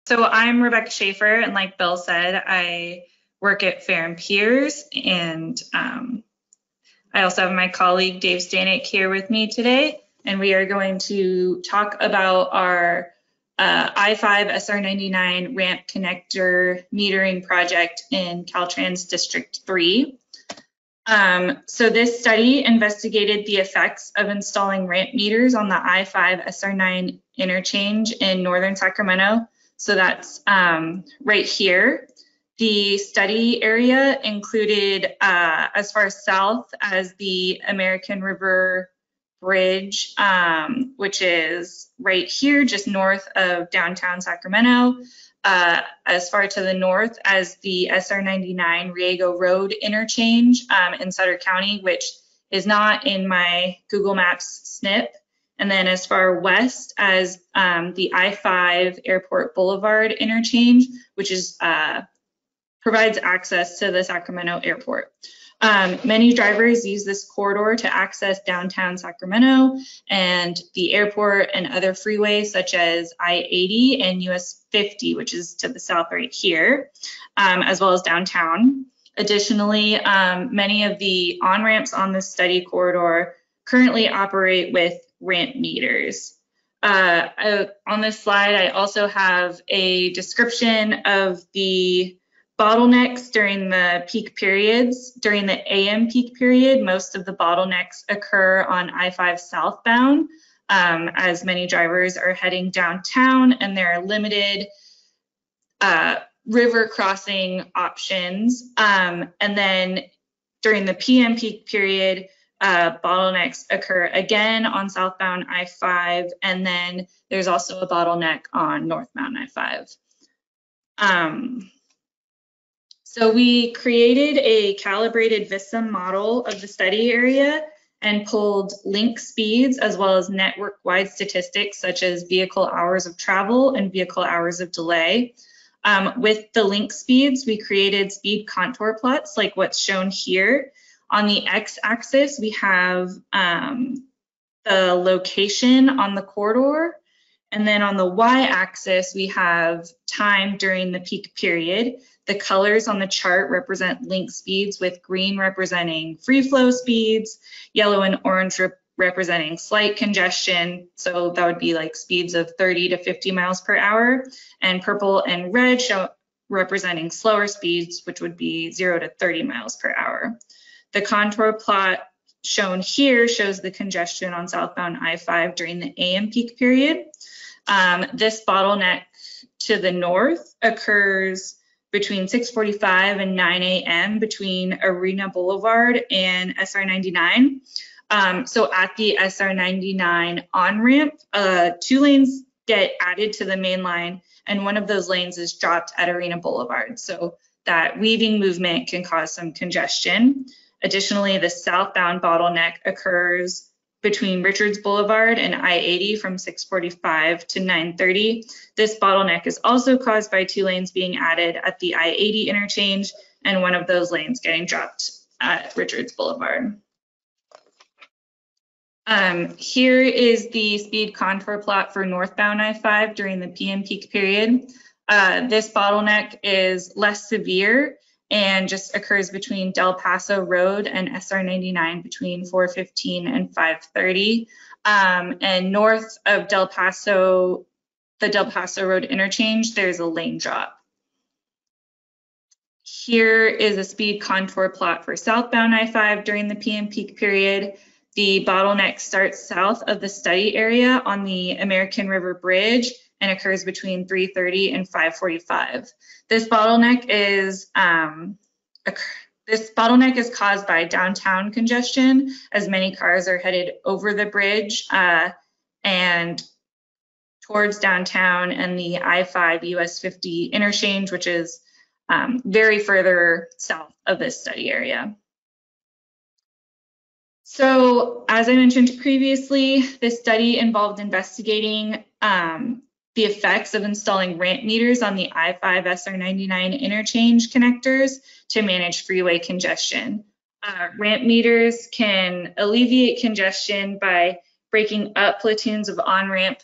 So I'm Rebecca Shafer, and like Bill said, I work at Fehr and Peers, and I also have my colleague Dave Stanek here with me today, and we are going to talk about our I-5 SR99 ramp connector metering project in Caltrans District 3. So this study investigated the effects of installing ramp meters on the I-5 SR9 interchange in northern Sacramento. So that's right here. The study area included as far south as the American River Bridge, which is right here, just north of downtown Sacramento, as far to the north as the SR99 Riego Road interchange in Sutter County, which is not in my Google Maps SNP. And then as far west as the I-5 Airport Boulevard interchange, which is provides access to the Sacramento airport. Many drivers use this corridor to access downtown Sacramento and the airport and other freeways such as I-80 and US 50, which is to the south right here, as well as downtown. Additionally, many of the on-ramps on this study corridor currently operate with ramp meters. On this slide, I also have a description of the bottlenecks during the peak periods. During the AM peak period, most of the bottlenecks occur on I-5 southbound, as many drivers are heading downtown and there are limited river crossing options. And then during the PM peak period, bottlenecks occur again on southbound I-5, and then there's also a bottleneck on northbound I-5. So we created a calibrated VISM model of the study area and pulled link speeds as well as network-wide statistics such as vehicle hours of travel and vehicle hours of delay. With the link speeds, we created speed contour plots like what's shown here. On the x-axis, we have the location on the corridor, and then on the y-axis, we have time during the peak period. The colors on the chart represent link speeds, with green representing free flow speeds, yellow and orange representing slight congestion. So that would be like speeds of 30 to 50 miles per hour, and purple and red representing slower speeds, which would be 0 to 30 miles per hour. The contour plot shown here shows the congestion on southbound I-5 during the AM peak period. This bottleneck to the north occurs between 6:45 and 9 a.m. between Arena Boulevard and SR99. So at the SR99 on-ramp, 2 lanes get added to the main line, and one of those lanes is dropped at Arena Boulevard. So that weaving movement can cause some congestion. Additionally, the southbound bottleneck occurs between Richards Boulevard and I-80 from 6:45 to 9:30. This bottleneck is also caused by 2 lanes being added at the I-80 interchange and one of those lanes getting dropped at Richards Boulevard. Here is the speed contour plot for northbound I-5 during the PM peak period. This bottleneck is less severe and just occurs between Del Paso Road and SR99 between 4:15 and 5:30. And north of the Del Paso Road interchange, there's a lane drop. Here is a speed contour plot for southbound I-5 during the PM peak period. The bottleneck starts south of the study area on the American River Bridge and occurs between 3:30 and 5:45. This bottleneck is caused by downtown congestion, as many cars are headed over the bridge and towards downtown and the I-5 US 50 interchange, which is very further south of this study area. So as I mentioned previously, this study involved investigating the effects of installing ramp meters on the I-5 SR99 interchange connectors to manage freeway congestion. Ramp meters can alleviate congestion by breaking up platoons of on-ramp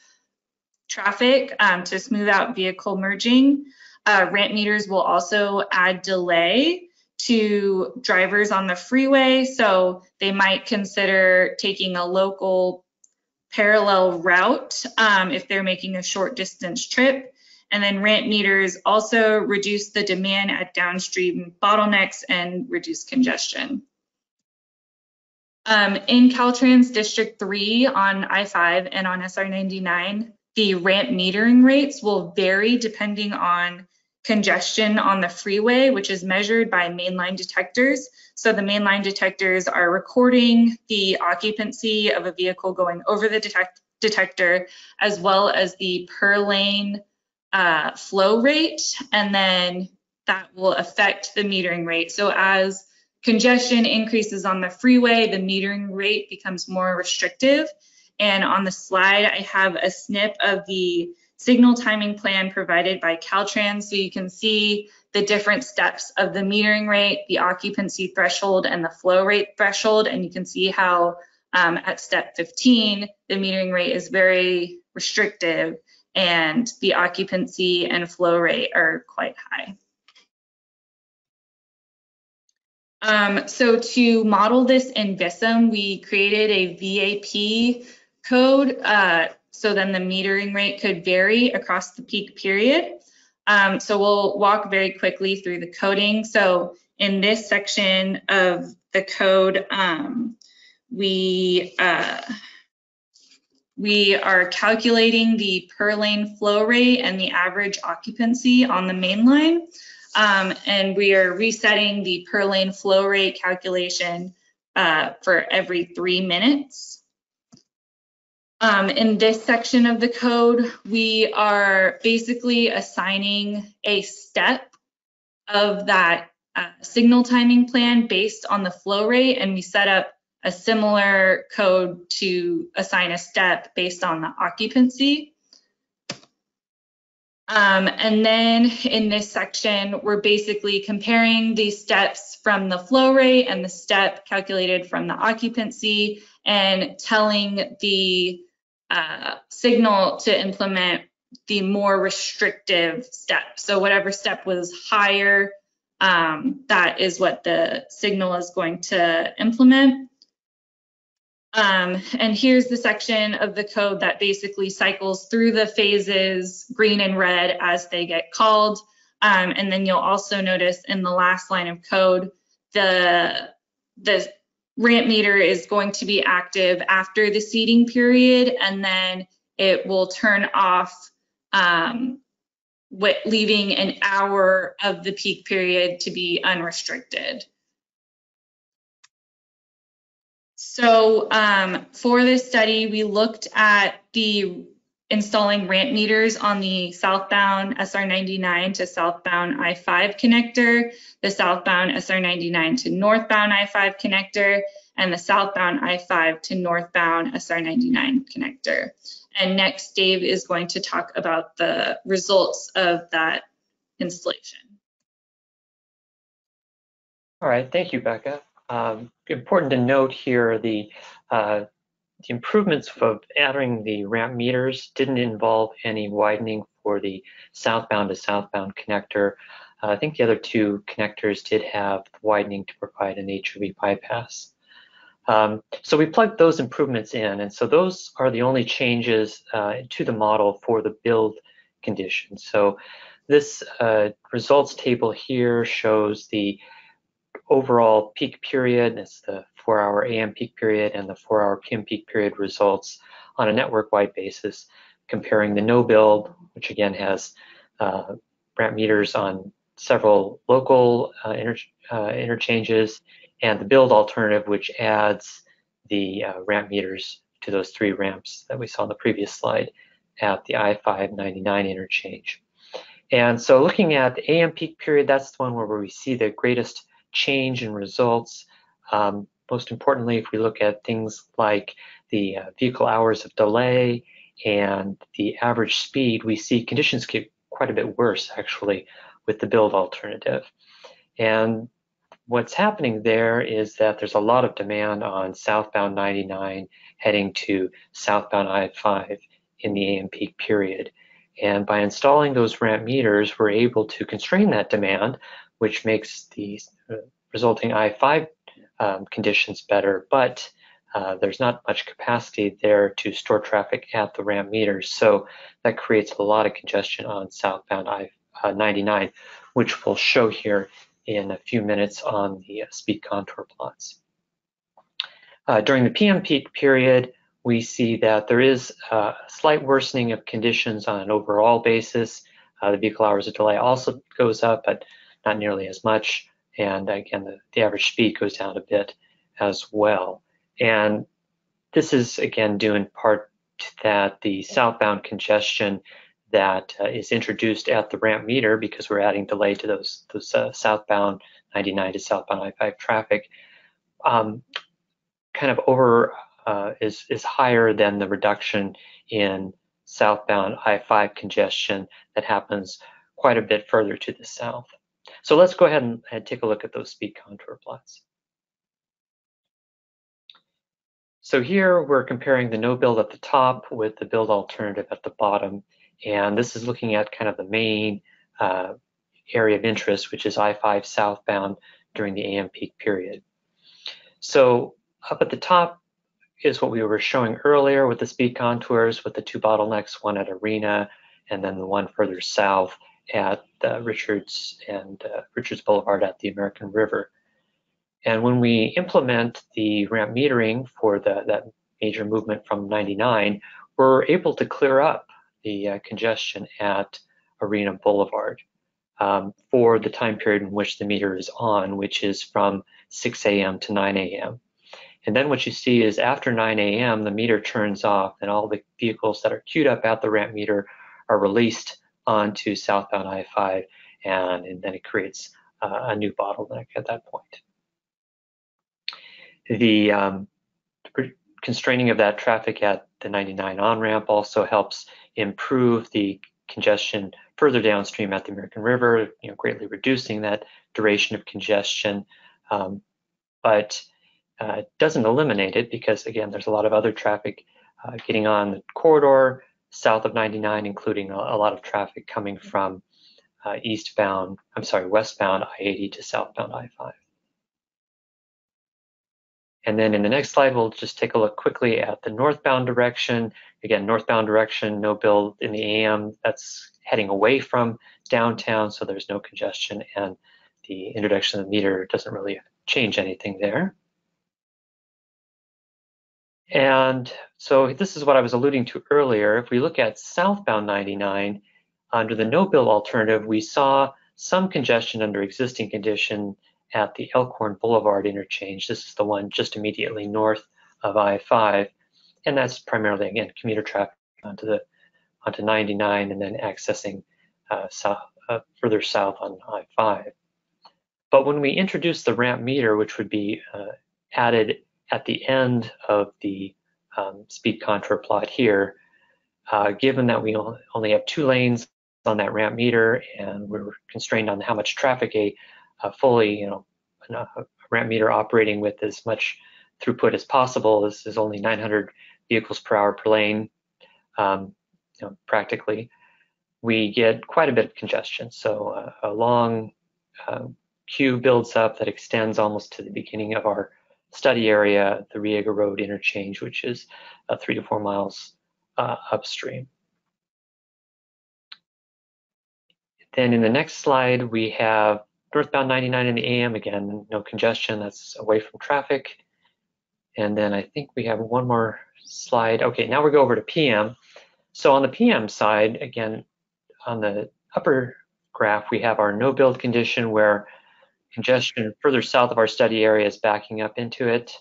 traffic to smooth out vehicle merging. Ramp meters will also add delay to drivers on the freeway, so they might consider taking a local parallel route if they're making a short distance trip. And then ramp meters also reduce the demand at downstream bottlenecks and reduce congestion. In Caltrans District 3 on I-5 and on SR99, the ramp metering rates will vary depending on congestion on the freeway, which is measured by mainline detectors. So the mainline detectors are recording the occupancy of a vehicle going over the detector, as well as the per lane flow rate, and then that will affect the metering rate. So as congestion increases on the freeway, the metering rate becomes more restrictive. And on the slide, I have a snip of the signal timing plan provided by Caltrans, so you can see the different steps of the metering rate, the occupancy threshold, and the flow rate threshold. And you can see how at step 15, the metering rate is very restrictive and the occupancy and flow rate are quite high. So to model this in VISM, we created a VAP code, so then the metering rate could vary across the peak period. So we'll walk very quickly through the coding. So in this section of the code, we are calculating the per lane flow rate and the average occupancy on the main line. And we are resetting the per lane flow rate calculation for every 3 minutes. In this section of the code, we are basically assigning a step of that signal timing plan based on the flow rate, and we set up a similar code to assign a step based on the occupancy. And then in this section, we're basically comparing these steps from the flow rate and the step calculated from the occupancy and telling the signal to implement the more restrictive step. So whatever step was higher, that is what the signal is going to implement. And here's the section of the code that basically cycles through the phases, green and red, as they get called. And then you'll also notice in the last line of code, the ramp meter is going to be active after the seeding period, and then it will turn off, leaving an hour of the peak period to be unrestricted. So for this study, we looked at the installing ramp meters on the southbound SR99 to southbound I-5 connector, the southbound SR99 to northbound I-5 connector, and the southbound I-5 to northbound SR99 connector. And next, Dave is going to talk about the results of that installation. All right, thank you, Becca. Important to note here, the improvements of adding the ramp meters didn't involve any widening for the southbound to southbound connector. I think the other two connectors did have widening to provide an HOV bypass. So we plugged those improvements in, and so those are the only changes to the model for the build condition. So this results table here shows the overall peak period. It's the 4-hour AM peak period and the 4-hour PM peak period results on a network-wide basis, comparing the no build, which again has ramp meters on several local interchanges, and the build alternative, which adds the ramp meters to those 3 ramps that we saw in the previous slide at the I-5-99 interchange. And so looking at the AM peak period, that's the one where we see the greatest change in results. Most importantly, if we look at things like the vehicle hours of delay and the average speed, we see conditions get quite a bit worse actually with the build alternative. And what's happening there is that there's a lot of demand on southbound 99 heading to southbound I-5 in the AM peak period. And by installing those ramp meters, we're able to constrain that demand, which makes the resulting I-5 conditions better, but there's not much capacity there to store traffic at the ramp meters. So that creates a lot of congestion on southbound I-99, which we'll show here in a few minutes on the speed contour plots. During the PM peak period, we see that there is a slight worsening of conditions on an overall basis. The vehicle hours of delay also goes up, but not nearly as much. And again, the average speed goes down a bit as well. And this is, again, due in part to that the southbound congestion that is introduced at the ramp meter, because we're adding delay to those southbound 99 to southbound I-5 traffic, kind of is higher than the reduction in southbound I-5 congestion that happens quite a bit further to the south. So let's go ahead and take a look at those speed contour plots. So here we're comparing the no build at the top with the build alternative at the bottom. And this is looking at kind of the main area of interest, which is I-5 southbound during the AM peak period. So up at the top is what we were showing earlier with the speed contours, with the two bottlenecks, one at Arena and then the one further south at Richards Boulevard at the American River. And when we implement the ramp metering for that major movement from 99, we're able to clear up the congestion at Arena Boulevard for the time period in which the meter is on, which is from 6 a.m. to 9 a.m. And then what you see is after 9 a.m., the meter turns off and all the vehicles that are queued up at the ramp meter are released onto southbound I-5, and then it creates a new bottleneck at that point. The constraining of that traffic at the 99 on-ramp also helps improve the congestion further downstream at the American River, greatly reducing that duration of congestion, but doesn't eliminate it, because again, there's a lot of other traffic getting on the corridor south of 99, including a lot of traffic coming from westbound I-80 to southbound I-5. And then in the next slide, we'll just take a look quickly at the northbound direction. Again, northbound direction, no build in the AM, that's heading away from downtown, so there's no congestion, and the introduction of the meter doesn't really change anything there. And so this is what I was alluding to earlier. If we look at southbound 99, under the no build alternative, we saw some congestion under existing condition at the Elkhorn Boulevard interchange. This is the one just immediately north of I-5, and that's primarily, again, commuter traffic onto 99 and then accessing further south on I-5. But when we introduce the ramp meter, which would be added at the end of the speed contour plot here, given that we only have 2 lanes on that ramp meter and we're constrained on how much traffic a ramp meter operating with as much throughput as possible, this is only 900 vehicles per hour per lane, practically, we get quite a bit of congestion. So a long queue builds up that extends almost to the beginning of our study area, the Riega Road interchange, which is 3 to 4 miles upstream. Then in the next slide, we have northbound 99 in the AM, again, no congestion, that's away from traffic. And then I think we have one more slide. Okay, now we go over to PM. So on the PM side, again, on the upper graph, we have our no build condition where congestion further south of our study area is backing up into it.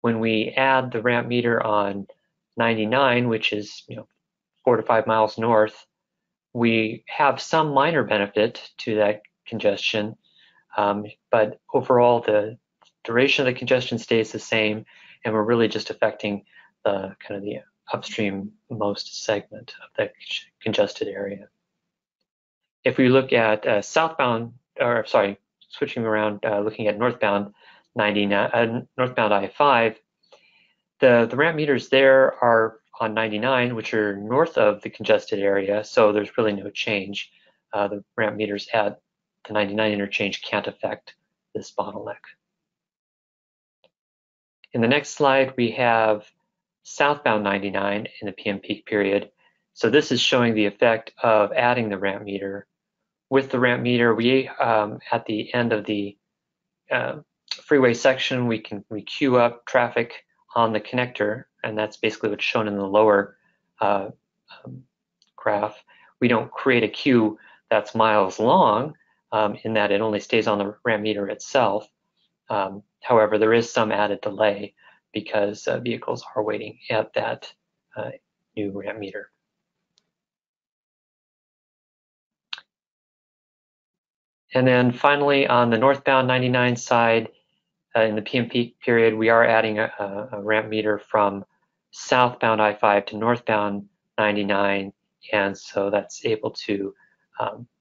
When we add the ramp meter on 99, which is 4 to 5 miles north, we have some minor benefit to that congestion, but overall the duration of the congestion stays the same, and we're really just affecting the kind of the upstream most segment of the congested area. If we look at switching around, looking at northbound 99, northbound I-5, the ramp meters there are on 99, which are north of the congested area, so there's really no change. The ramp meters at the 99 interchange can't affect this bottleneck. In the next slide, we have southbound 99 in the PM peak period. So this is showing the effect of adding the ramp meter. With the ramp meter, we at the end of the freeway section, we queue up traffic on the connector, and that's basically what's shown in the lower graph. We don't create a queue that's miles long in that it only stays on the ramp meter itself. However, there is some added delay because vehicles are waiting at that new ramp meter. And then finally, on the northbound 99 side, in the PM peak period, we are adding a ramp meter from southbound I-5 to northbound 99, and so that's able to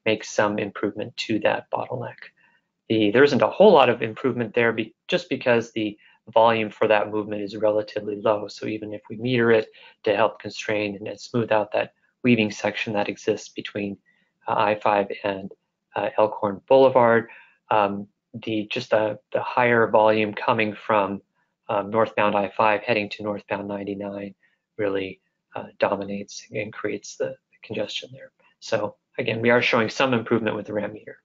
make some improvement to that bottleneck. There isn't a whole lot of improvement there just because the volume for that movement is relatively low. So even if we meter it to help constrain and smooth out that weaving section that exists between I-5 and Elkhorn Boulevard, the higher volume coming from northbound I-5 heading to northbound 99 really dominates and creates the congestion there. So again, we are showing some improvement with the ramp meter.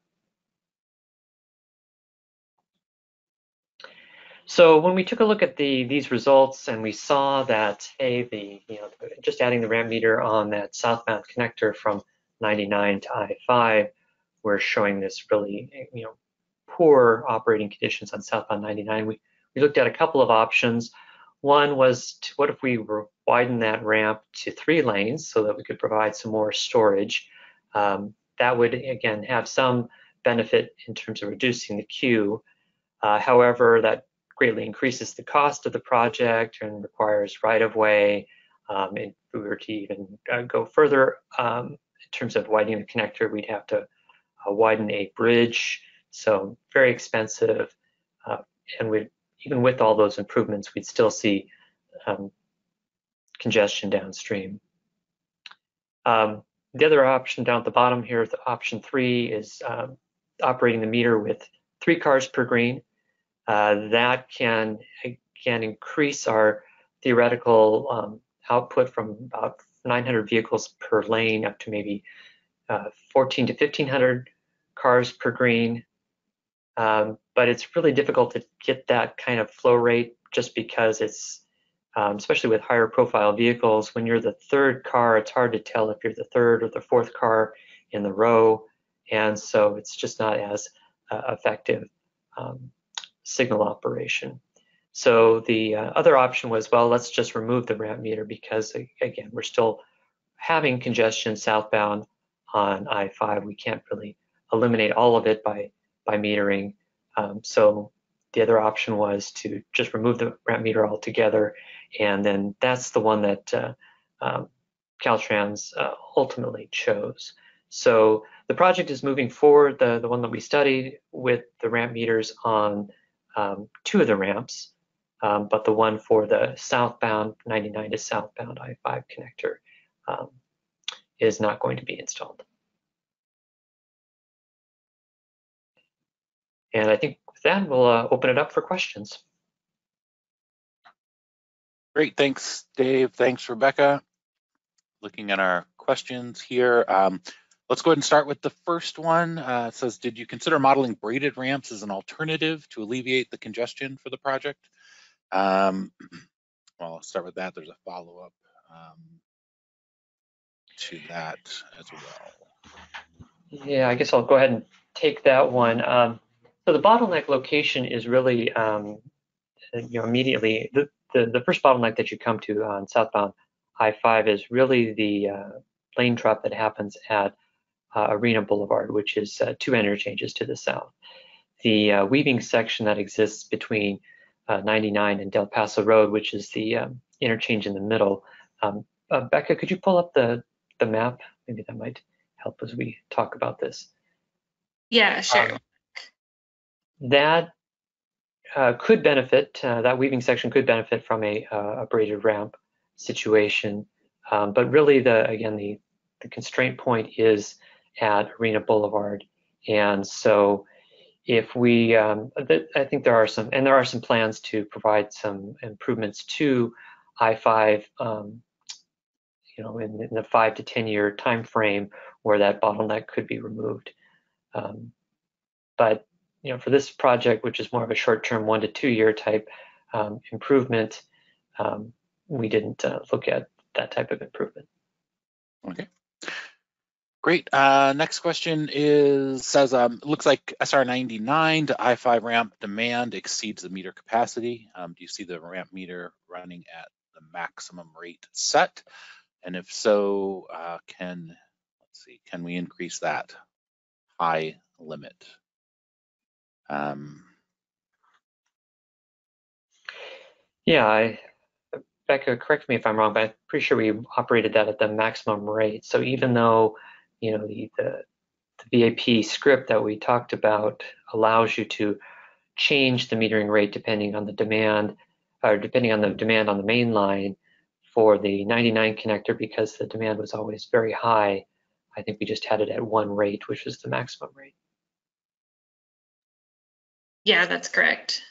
So when we took a look at these results and we saw that, hey, just adding the ramp meter on that southbound connector from 99 to I-5, we're showing this really, poor operating conditions on southbound 99. We looked at a couple of options. One was, what if we widen that ramp to 3 lanes so that we could provide some more storage? That would, again, have some benefit in terms of reducing the queue. However, that greatly increases the cost of the project and requires right-of-way. If we were to even go further in terms of widening the connector, we'd have to widen a bridge, so very expensive. And even with all those improvements, we'd still see congestion downstream. The other option down at the bottom here, option 3, is operating the meter with 3 cars per green. That can increase our theoretical output from about 900 vehicles per lane up to maybe 14 to 1500 cars per green. But it's really difficult to get that kind of flow rate just because it's, especially with higher profile vehicles, when you're the 3rd car, it's hard to tell if you're the 3rd or the 4th car in the row. And so it's just not as effective signal operation. So the other option was, well, let's just remove the ramp meter because, again, we're still having congestion southbound on I-5. We can't really eliminate all of it by metering. So the other option was to just remove the ramp meter altogether, and then that's the one that Caltrans ultimately chose. So the project is moving forward, the one that we studied, with the ramp meters on 2 of the ramps, but the one for the southbound 99 to southbound I-5 connector is not going to be installed. And I think with that, we'll open it up for questions. Great, thanks, Dave. Thanks, Rebecca. Looking at our questions here. Let's go ahead and start with the first one. It says, did you consider modeling braided ramps as an alternative to alleviate the congestion for the project? Well, I'll start with that. There's a follow-up to that as well. Yeah, I guess I'll go ahead and take that one. So the bottleneck location is really, immediately, the first bottleneck that you come to on southbound I-5 is really the lane drop that happens at Arena Boulevard, which is 2 interchanges to the south. The weaving section that exists between 99 and Del Paso Road, which is the interchange in the middle. Becca, could you pull up the map? Maybe that might help as we talk about this. Yeah, sure. That could benefit, that weaving section could benefit from a braided ramp. situation. But really, the constraint point is at Arena Boulevard, and so if we, I think there are some plans to provide some improvements to I-5, in the 5 to 10 year time frame where that bottleneck could be removed. But for this project, which is more of a short-term 1 to 2 year type improvement, we didn't look at that type of improvement. Okay. Great. Next question says, looks like SR99 to I-5 ramp demand exceeds the meter capacity. Do you see the ramp meter running at the maximum rate set? And if so, can we increase that high limit? Yeah, Becca, correct me if I'm wrong, but I'm pretty sure we operated that at the maximum rate. So even though, the VAP script that we talked about allows you to change the metering rate depending on the demand, or depending on the demand on the main line for the 99 connector, because the demand was always very high, I think we just had it at one rate, which was the maximum rate. Yeah, that's correct.